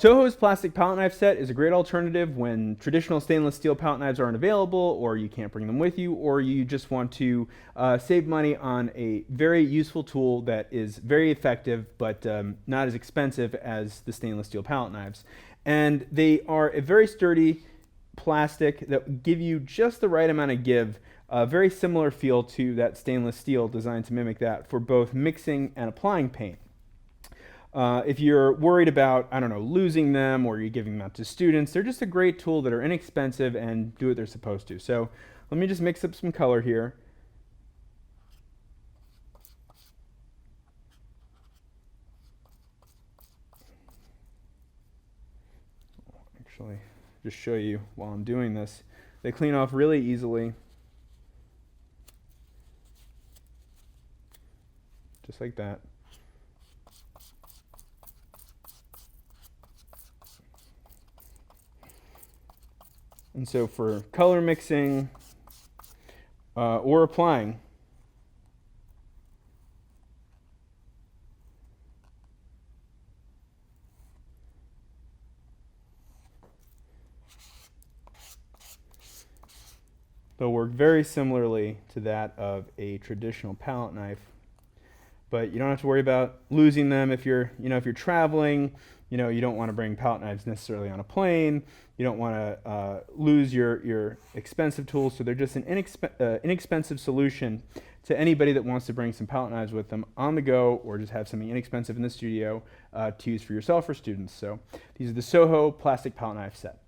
SoHo's plastic palette knife set is a great alternative when traditional stainless steel palette knives aren't available, or you can't bring them with you, or you just want to save money on a very useful tool that is very effective but not as expensive as the stainless steel palette knives. And they are a very sturdy plastic that give you just the right amount of give, a very similar feel to that stainless steel, designed to mimic that for both mixing and applying paint. If you're worried about, I don't know, losing them, or you're giving them out to students, they're just a great tool that are inexpensive and do what they're supposed to. So let me just mix up some color here. Actually, just show you while I'm doing this. They clean off really easily. Just like that. And so for color mixing or applying, they'll work very similarly to that of a traditional palette knife. But you don't have to worry about losing them if you're traveling. You don't want to bring palette knives necessarily on a plane. You don't want to lose your expensive tools. So they're just an inexpensive solution to anybody that wants to bring some palette knives with them on the go, or just have something inexpensive in the studio to use for yourself or students. So these are the SoHo Plastic Palette Knife set.